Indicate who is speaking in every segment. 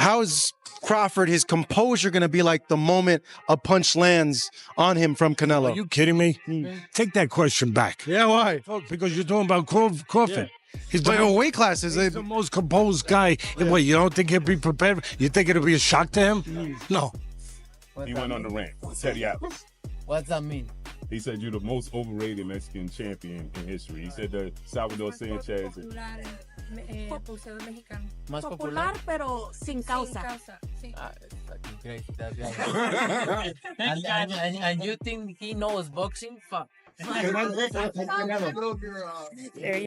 Speaker 1: how is Crawford, his composure going to be like the moment a punch lands on him from Canelo?
Speaker 2: Are you kidding me? Take that question back.
Speaker 1: Yeah, why?
Speaker 2: Because you're talking about Crawford.
Speaker 1: Yeah.
Speaker 2: He's
Speaker 1: But what weight class is
Speaker 2: he's
Speaker 1: it?
Speaker 2: the most composed guy. And what, you don't think he'll be prepared? You think it'll be a shock to him? No.
Speaker 3: He went on the rant. Teddy Atlas.
Speaker 4: What's that mean?
Speaker 3: He said you're the most overrated Mexican champion in history. He said that Salvador Sanchez.
Speaker 5: Boxeador mexicano.
Speaker 4: Más
Speaker 5: Popular, pero sin causa. Sí.
Speaker 4: Fucking crazy, that guy. and you think he knows boxing? Fuck.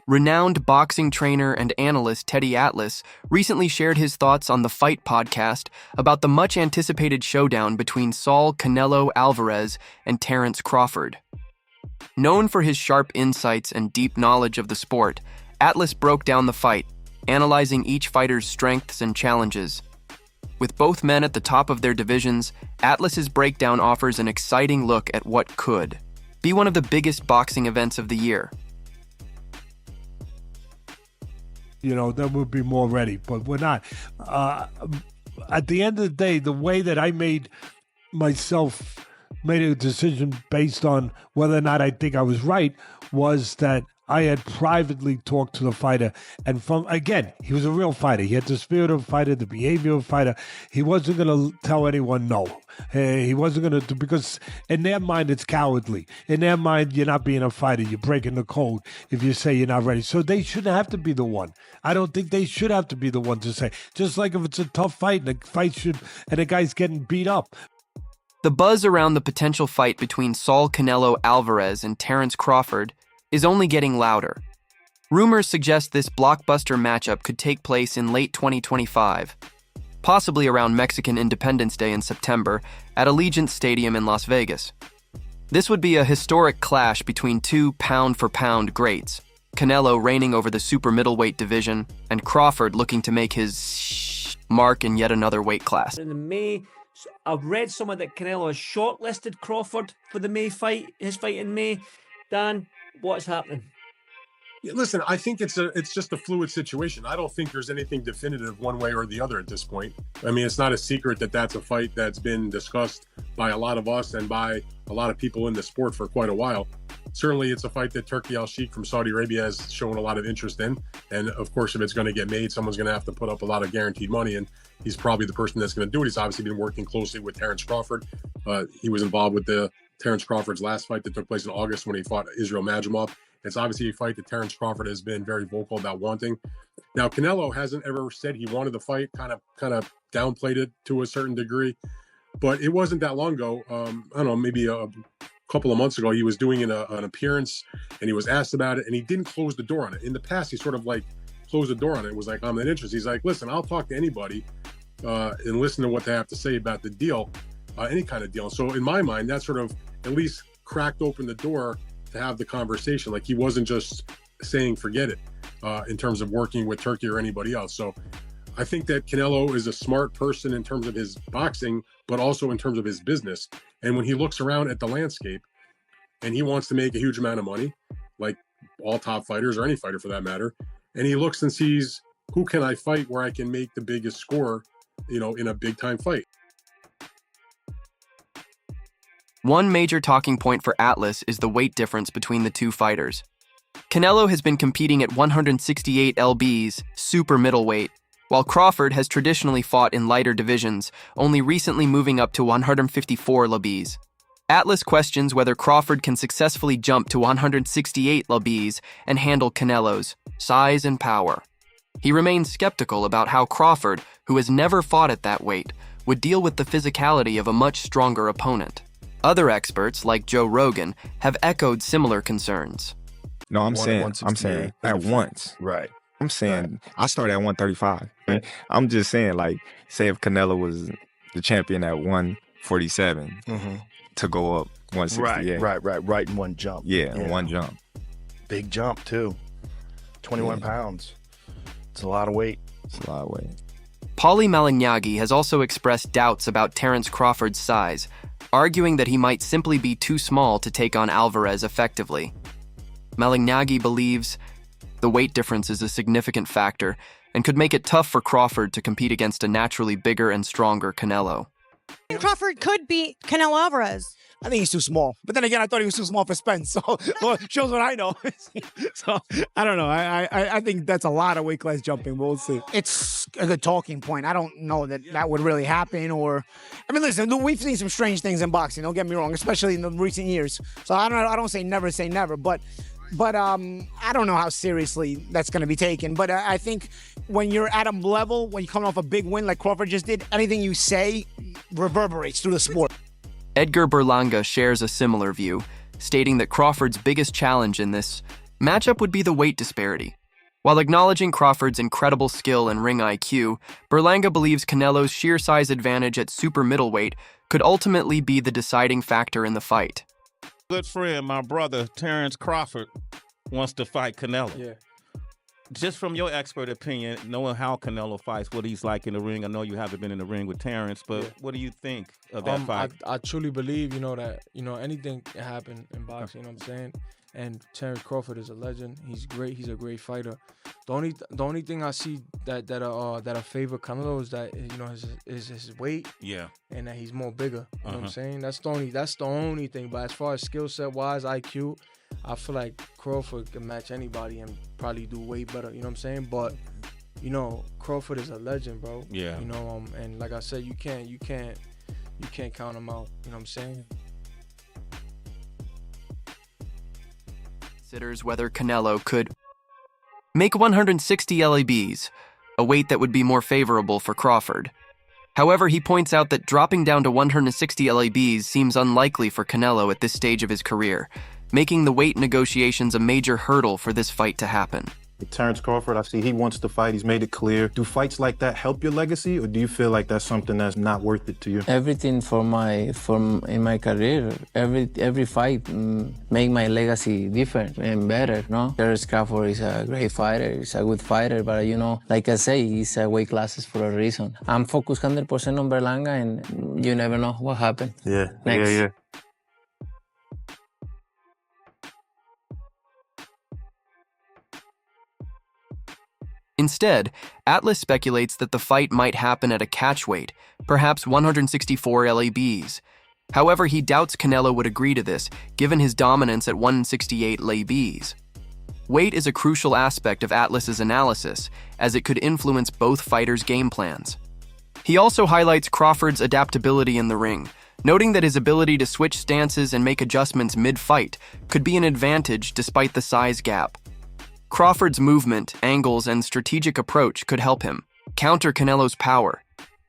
Speaker 6: Renowned boxing trainer and analyst Teddy Atlas recently shared his thoughts on the Fight podcast about the much-anticipated showdown between Saul Canelo Alvarez and Terence Crawford. Known for his sharp insights and deep knowledge of the sport, Atlas broke down the fight, analyzing each fighter's strengths and challenges. With both men at the top of their divisions, Atlas's breakdown offers an exciting look at what could be one of the biggest boxing events of the year.
Speaker 2: You know, then we'll be more ready, but we're not. At the end of the day, the way that I made a decision based on whether or not I think I was right was that I had privately talked to the fighter, and again, he was a real fighter. He had the spirit of a fighter, the behavior of a fighter. He wasn't going to tell anyone no. He wasn't going to, because in their mind, it's cowardly. In their mind, you're not being a fighter. You're breaking the code if you say you're not ready. So they shouldn't have to be the one. I don't think they should have to be the one to say. Just like if it's a tough fight and the guy's getting beat up.
Speaker 6: The buzz around the potential fight between Saul Canelo Alvarez and Terence Crawford is only getting louder. Rumors suggest this blockbuster matchup could take place in late 2025, possibly around Mexican Independence Day in September at Allegiant Stadium in Las Vegas. This would be a historic clash between two pound-for-pound greats, Canelo reigning over the super middleweight division and Crawford looking to make his mark in yet another weight class.
Speaker 7: In the May, I've read somewhere that Canelo has shortlisted Crawford for the May fight, his fight in May. Dan, what's happening?
Speaker 8: Yeah, listen, I think it's just a fluid situation. I don't think there's anything definitive one way or the other at this point. I mean, it's not a secret that that's a fight that's been discussed by a lot of us and by a lot of people in the sport for quite a while. Certainly, it's a fight that Turki Alalshikh from Saudi Arabia has shown a lot of interest in. And of course, if it's going to get made, someone's going to have to put up a lot of guaranteed money. And he's probably the person that's going to do it. He's obviously been working closely with Terence Crawford. He was involved with Terence Crawford's last fight that took place in August when he fought Israel Madrimov. It's obviously a fight that Terence Crawford has been very vocal about wanting. Now, Canelo hasn't ever said he wanted the fight, kind of downplayed it to a certain degree. But it wasn't that long ago. I don't know, maybe a couple of months ago, he was doing an appearance and he was asked about it and he didn't close the door on it. In the past, he sort of like closed the door on it. It was like, I'm not interested. He's like, listen, I'll talk to anybody and listen to what they have to say about the deal, any kind of deal. So in my mind, that sort of at least cracked open the door to have the conversation. Like he wasn't just saying, forget it, in terms of working with Turki or anybody else. So I think that Canelo is a smart person in terms of his boxing, but also in terms of his business. And when he looks around at the landscape and he wants to make a huge amount of money, like all top fighters or any fighter for that matter, and he looks and sees, who can I fight where I can make the biggest score, in a big time fight?
Speaker 6: One major talking point for Atlas is the weight difference between the two fighters. Canelo has been competing at 168 lbs, super middleweight, while Crawford has traditionally fought in lighter divisions, only recently moving up to 154 lbs. Atlas questions whether Crawford can successfully jump to 168 lbs and handle Canelo's size and power. He remains skeptical about how Crawford, who has never fought at that weight, would deal with the physicality of a much stronger opponent. Other experts, like Joe Rogan, have echoed similar concerns.
Speaker 9: No, I'm saying at once.
Speaker 10: Right.
Speaker 9: I'm saying I started at 135. Right? I'm just saying, like, say if Canelo was the champion at 147 to go up 168.
Speaker 10: Right in one jump.
Speaker 9: Yeah, in one jump.
Speaker 10: Big jump, too. 21 pounds. It's a lot of weight.
Speaker 9: It's a lot of weight.
Speaker 6: Paulie Malignaggi has also expressed doubts about Terence Crawford's size, arguing that he might simply be too small to take on Alvarez effectively. Malignaggi believes the weight difference is a significant factor, and could make it tough for Crawford to compete against a naturally bigger and stronger Canelo.
Speaker 11: Crawford could beat Canelo Alvarez.
Speaker 12: I think he's too small. But then again, I thought he was too small for Spence. So well, shows what I know. So I don't know. I think that's a lot of weight class jumping. We'll see. It's a good talking point. I don't know that would really happen. Or, I mean, listen, we've seen some strange things in boxing. Don't get me wrong, especially in the recent years. So I don't say never, but I don't know how seriously that's going to be taken. But I think when you're at a level, when you're coming off a big win like Crawford just did, anything you say reverberates through the sport.
Speaker 6: Edgar Berlanga shares a similar view, stating that Crawford's biggest challenge in this matchup would be the weight disparity. While acknowledging Crawford's incredible skill and ring IQ, Berlanga believes Canelo's sheer size advantage at super middleweight could ultimately be the deciding factor in the fight.
Speaker 13: Good friend, my brother, Terence Crawford, wants to fight Canelo.
Speaker 14: Yeah.
Speaker 13: Just from your expert opinion, knowing how Canelo fights, what he's like in the ring, I know you haven't been in the ring with Terence, but what do you think of that fight?
Speaker 14: I truly believe, that, anything can happen in boxing, you know what I'm saying? And Terence Crawford is a legend. He's great. He's a great fighter. The only thing I see that I favor Canelo is that his weight.
Speaker 13: Yeah.
Speaker 14: And that he's more bigger. You know what I'm saying? That's the only thing. But as far as skill set wise, IQ, I feel like Crawford can match anybody and probably do way better. You know what I'm saying? But Crawford is a legend, bro.
Speaker 13: Yeah.
Speaker 14: And like I said, you can't count him out. You know what I'm saying?
Speaker 6: Considers whether Canelo could make 160 lbs, a weight that would be more favorable for Crawford. However, he points out that dropping down to 160 lbs seems unlikely for Canelo at this stage of his career, making the weight negotiations a major hurdle for this fight to happen.
Speaker 15: Terence Crawford, I see he wants to fight. He's made it clear. Do fights like that help your legacy, or do you feel like that's something that's not worth it to you?
Speaker 16: Everything in my career, every fight make my legacy different and better. No, Terence Crawford is a great fighter. He's a good fighter, but like I say, he's weight classes for a reason. I'm focused 100% on Berlanga, and you never know what happened.
Speaker 15: Yeah.
Speaker 16: Next.
Speaker 15: Yeah.
Speaker 6: Instead, Atlas speculates that the fight might happen at a catch weight, perhaps 164 lbs. However, he doubts Canelo would agree to this, given his dominance at 168 lbs. Weight is a crucial aspect of Atlas's analysis, as it could influence both fighters' game plans. He also highlights Crawford's adaptability in the ring, noting that his ability to switch stances and make adjustments mid-fight could be an advantage despite the size gap. Crawford's movement, angles, and strategic approach could help him counter Canelo's power.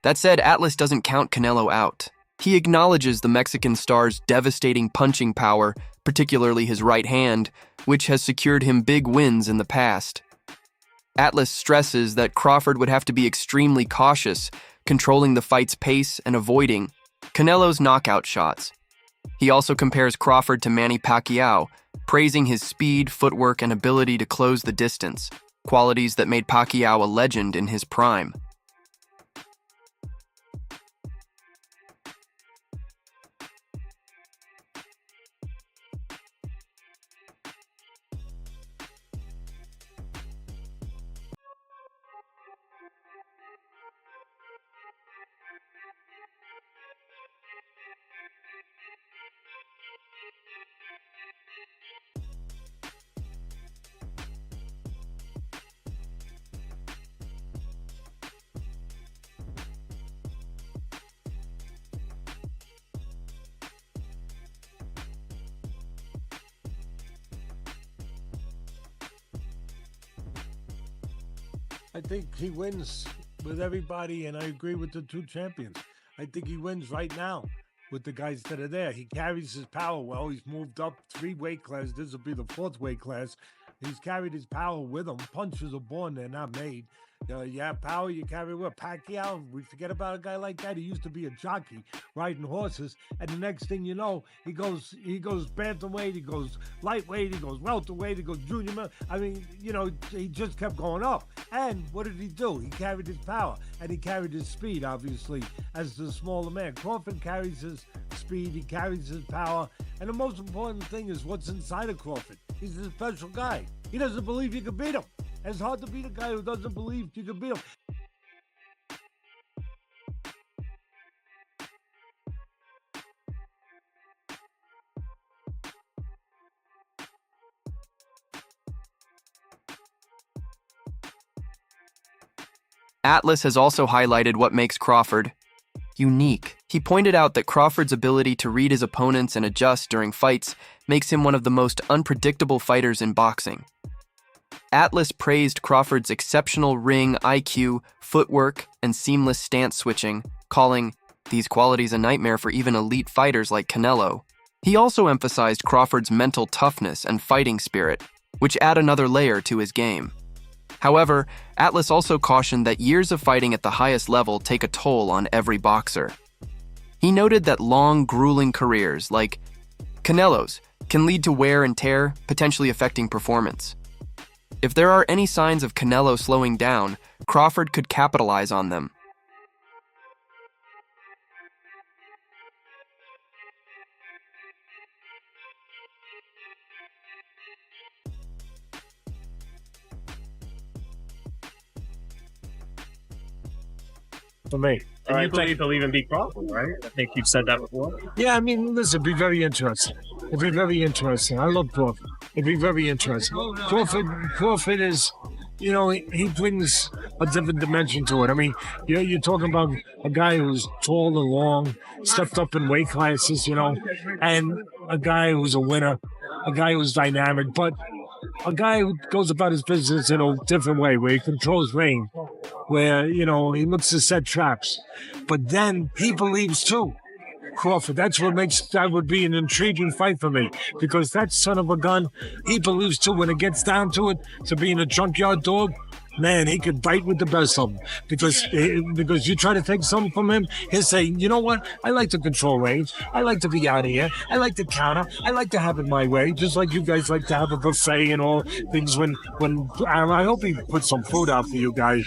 Speaker 6: That said, Atlas doesn't count Canelo out. He acknowledges the Mexican star's devastating punching power, particularly his right hand, which has secured him big wins in the past. Atlas stresses that Crawford would have to be extremely cautious, controlling the fight's pace and avoiding Canelo's knockout shots. He also compares Crawford to Manny Pacquiao, praising his speed, footwork, and ability to close the distance, qualities that made Pacquiao a legend in his prime.
Speaker 2: I think he wins with everybody, and I agree with the two champions. I think he wins right now with the guys that are there. He carries his power well. He's moved up 3 weight classes. This will be the 4th weight class. He's carried his power with him. Punches are born, they're not made. You have power, you carry with Pacquiao. We forget about a guy like that. He used to be a jockey riding horses, and the next thing you know, he goes bantamweight, he goes lightweight, he goes welterweight, he goes junior. I mean, he just kept going up. And what did he do? He carried his power, and he carried his speed, obviously, as the smaller man. Crawford carries his speed, he carries his power, and the most important thing is what's inside of Crawford. He's a special guy. He doesn't believe you can beat him. It's hard to beat a guy who doesn't believe you can beat him.
Speaker 6: Atlas has also highlighted what makes Crawford unique. He pointed out that Crawford's ability to read his opponents and adjust during fights makes him one of the most unpredictable fighters in boxing. Atlas praised Crawford's exceptional ring IQ, footwork, and seamless stance switching, calling these qualities a nightmare for even elite fighters like Canelo. He also emphasized Crawford's mental toughness and fighting spirit, which add another layer to his game. However, Atlas also cautioned that years of fighting at the highest level take a toll on every boxer. He noted that long, grueling careers, like Canelo's, can lead to wear and tear, potentially affecting performance. If there are any signs of Canelo slowing down, Crawford could capitalize on them.
Speaker 2: For me.
Speaker 17: And you believe he'll even beat Crawford, right? I think you've said that before.
Speaker 2: Yeah, I mean, listen, it'd be very interesting. It'd be very interesting. I love Crawford. It'd be very interesting. Crawford is, you know, he brings a different dimension to it. I mean, you're talking about a guy who's tall and long, stepped up in weight classes, you know, and a guy who's a winner, a guy who's dynamic, but a guy who goes about his business in a different way, where he controls range, where, you know, he looks to set traps. But then he believes too, Crawford. That's what makes that would be an intriguing fight for me, because that son of a gun, he believes too. When it gets down to it, to being a junkyard dog, man, he could bite with the best of them. Because you try to take something from him, he'll say, you know what? I like to control range. I like to be out of here. I like to counter. I like to have it my way, just like you guys like to have a buffet and all things. When I hope he put some food out for you guys.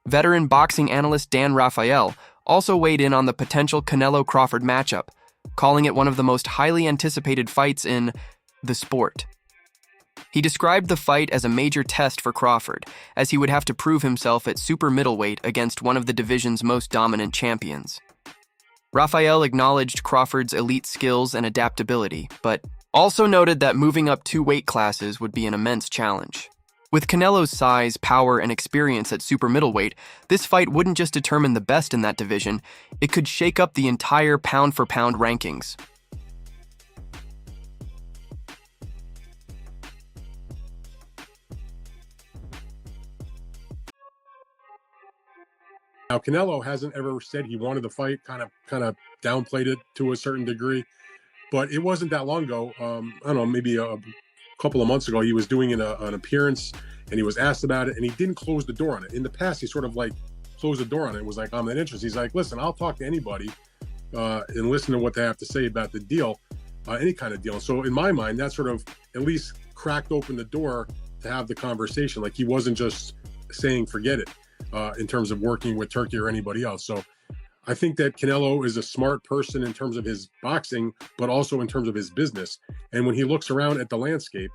Speaker 6: Veteran boxing analyst Dan Rafael also weighed in on the potential Canelo-Crawford matchup, calling it one of the most highly anticipated fights in the sport. He described the fight as a major test for Crawford, as he would have to prove himself at super middleweight against one of the division's most dominant champions. Rafael acknowledged Crawford's elite skills and adaptability, but also noted that moving up 2 weight classes would be an immense challenge. With Canelo's size, power, and experience at super middleweight, this fight wouldn't just determine the best in that division, it could shake up the entire pound-for-pound rankings.
Speaker 8: Now, Canelo hasn't ever said he wanted to fight, kind of downplayed it to a certain degree, but it wasn't that long ago. I don't know, maybe a couple of months ago, he was doing an appearance and he was asked about it and he didn't close the door on it. In the past, he sort of like closed the door on it and was like, I'm not interested. He's like, listen, I'll talk to anybody and listen to what they have to say about the deal, any kind of deal. So in my mind, that sort of at least cracked open the door to have the conversation. Like he wasn't just saying, forget it, in terms of working with Turkey or anybody else. So I think that Canelo is a smart person in terms of his boxing, but also in terms of his business. And when he looks around at the landscape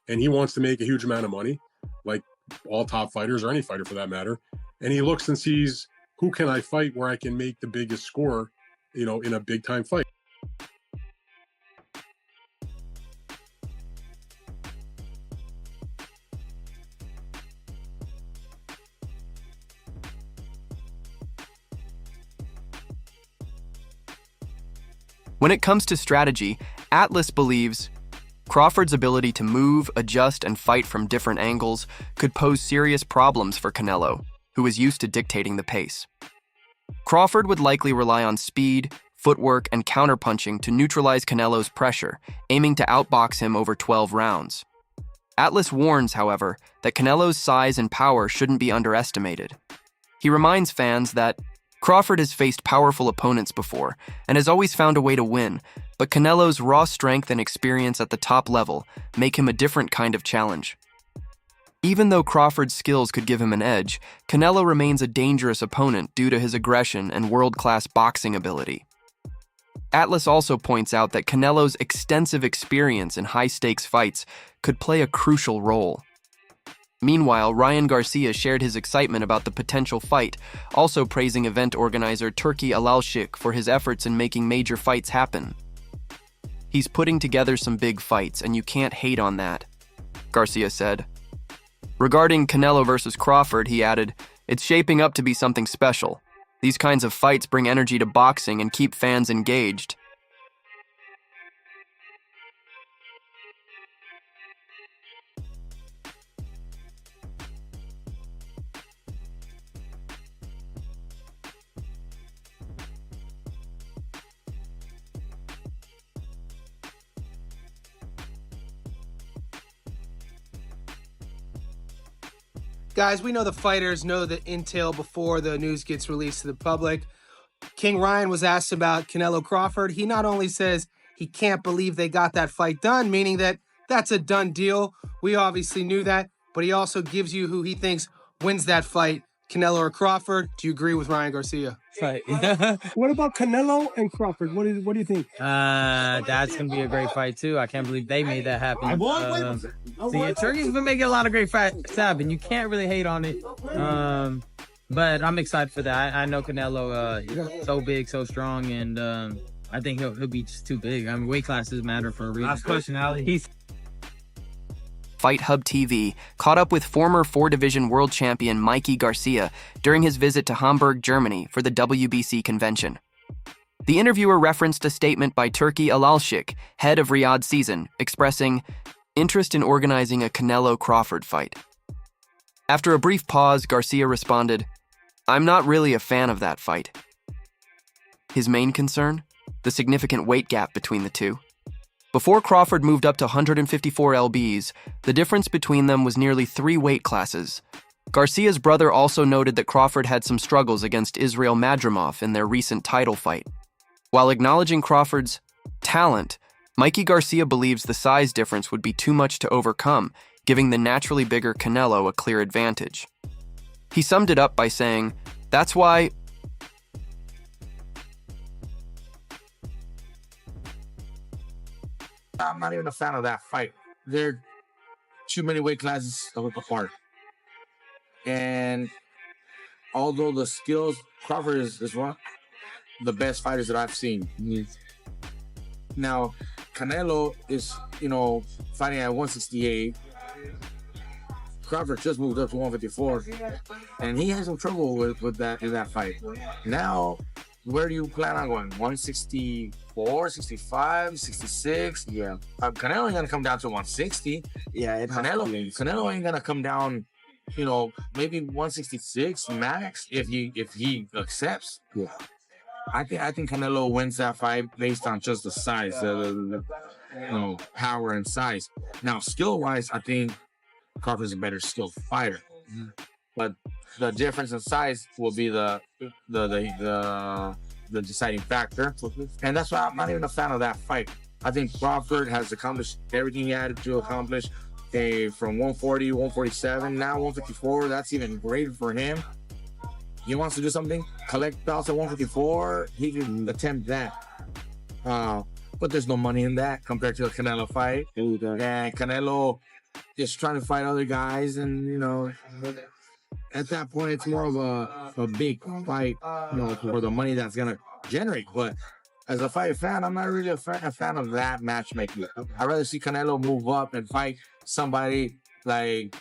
Speaker 8: and he wants to make a huge amount of money, like all top fighters or any fighter for that matter, and he looks and sees, who can I fight where I can make the biggest score, you know, in a big time fight?
Speaker 6: When it comes to strategy, Atlas believes Crawford's ability to move, adjust, and fight from different angles could pose serious problems for Canelo, who is used to dictating the pace. Crawford would likely rely on speed, footwork, and counterpunching to neutralize Canelo's pressure, aiming to outbox him over 12 rounds. Atlas warns, however, that Canelo's size and power shouldn't be underestimated. He reminds fans that Crawford has faced powerful opponents before and has always found a way to win, but Canelo's raw strength and experience at the top level make him a different kind of challenge. Even though Crawford's skills could give him an edge, Canelo remains a dangerous opponent due to his aggression and world-class boxing ability. Atlas also points out that Canelo's extensive experience in high-stakes fights could play a crucial role. Meanwhile, Ryan Garcia shared his excitement about the potential fight, also praising event organizer Turki Alalshikh for his efforts in making major fights happen. "He's putting together some big fights, and you can't hate on that," Garcia said. Regarding Canelo versus Crawford, he added, "It's shaping up to be something special. These kinds of fights bring energy to boxing and keep fans engaged."
Speaker 18: Guys, we know the fighters know the intel before the news gets released to the public. King Ryan was asked about Canelo Crawford. He not only says he can't believe they got that fight done, meaning that that's a done deal. We obviously knew that, but he also gives you who he thinks wins that fight, Canelo or Crawford. Do you agree with Ryan Garcia?
Speaker 19: Fight.
Speaker 18: What about Canelo and Crawford? What do you think?
Speaker 19: That's gonna be a great fight too. I can't believe they made that happen. Turkey's been making a lot of great fights happen. You can't really hate on it. But I'm excited for that. I know Canelo is so big, so strong, and I think he'll be just too big. I mean, weight classes matter for a reason. Last question, Ali.
Speaker 6: Fight Hub TV caught up with former four-division world champion Mikey Garcia during his visit to Hamburg, Germany for the WBC convention. The interviewer referenced a statement by Turki Alalshikh, head of Riyadh season, expressing interest in organizing a Canelo-Crawford fight. After a brief pause, Garcia responded, "I'm not really a fan of that fight." His main concern? The significant weight gap between the two. Before Crawford moved up to 154 lbs, the difference between them was nearly 3 weight classes. Garcia's brother also noted that Crawford had some struggles against Israel Madrimov in their recent title fight. While acknowledging Crawford's talent, Mikey Garcia believes the size difference would be too much to overcome, giving the naturally bigger Canelo a clear advantage. He summed it up by saying, "That's why
Speaker 20: I'm not even a fan of that fight. They're too many weight classes apart. And although the skills, Crawford is one of the best fighters that I've seen. Now, Canelo is, fighting at 168. Crawford just moved up to 154. And he has some trouble with that in that fight. Now, where do you plan on going? 164, 65, 66? Yeah. Canelo ain't gonna come down to 160. Yeah, Canelo ain't gonna come down, maybe 166 max if he accepts. Yeah. I think Canelo wins that fight based on just the size, power and size. Now, skill-wise, I think Crawford's a better skilled fighter. But the difference in size will be the deciding factor, and that's why I'm not even a fan of that fight. I think Crawford has accomplished everything he had to accomplish from 140, 147, now 154. That's even greater for him. He wants to do something, collect belts at 154, he can attempt that. But there's no money in that compared to a Canelo fight. And Canelo is trying to fight other guys, and at that point, it's more of a big fight, for the money that's gonna generate. But as a fight fan, I'm not really a fan of that matchmaking. I'd rather see Canelo move up and fight somebody like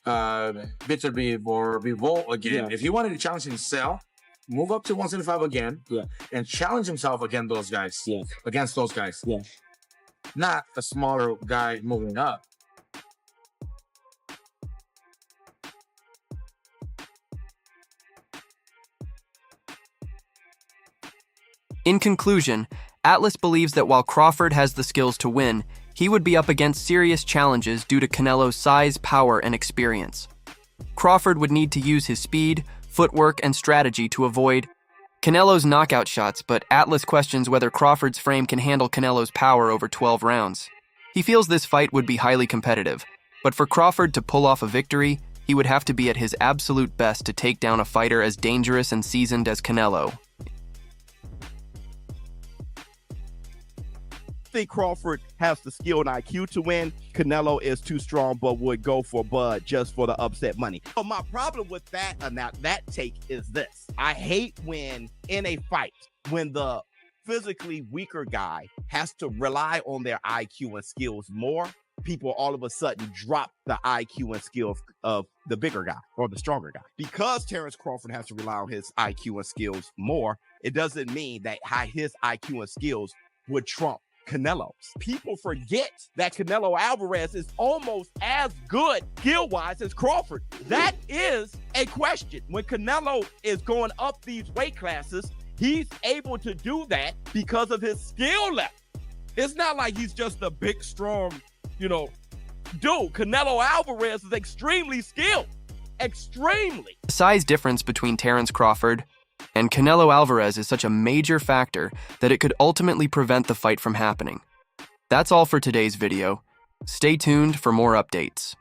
Speaker 20: Bitterbeef or Bivol again. Yeah. If he wanted to challenge himself, move up to 175 again, and challenge himself against those guys. Yeah. Against those guys. Yeah. Not a smaller guy moving up.
Speaker 6: In conclusion, Atlas believes that while Crawford has the skills to win, he would be up against serious challenges due to Canelo's size, power, and experience. Crawford would need to use his speed, footwork, and strategy to avoid Canelo's knockout shots, but Atlas questions whether Crawford's frame can handle Canelo's power over 12 rounds. He feels this fight would be highly competitive, but for Crawford to pull off a victory, he would have to be at his absolute best to take down a fighter as dangerous and seasoned as Canelo.
Speaker 21: think Crawford has the skill and IQ to win. Canelo is too strong, but would go for Bud just for the upset money. But my problem with that take is this. I hate when in a fight, when the physically weaker guy has to rely on their IQ and skills more, people all of a sudden drop the IQ and skill of the bigger guy or the stronger guy. Because Terence Crawford has to rely on his IQ and skills more, it doesn't mean that his IQ and skills would trump Canelo's. People forget that Canelo Alvarez is almost as good skill-wise as Crawford. That is a question. When Canelo is going up these weight classes, he's able to do that because of his skill level. It's not like he's just a big, strong, dude. Canelo Alvarez is extremely skilled. Extremely.
Speaker 6: The size difference between Terence Crawford and Canelo Alvarez is such a major factor that it could ultimately prevent the fight from happening. That's all for today's video. Stay tuned for more updates.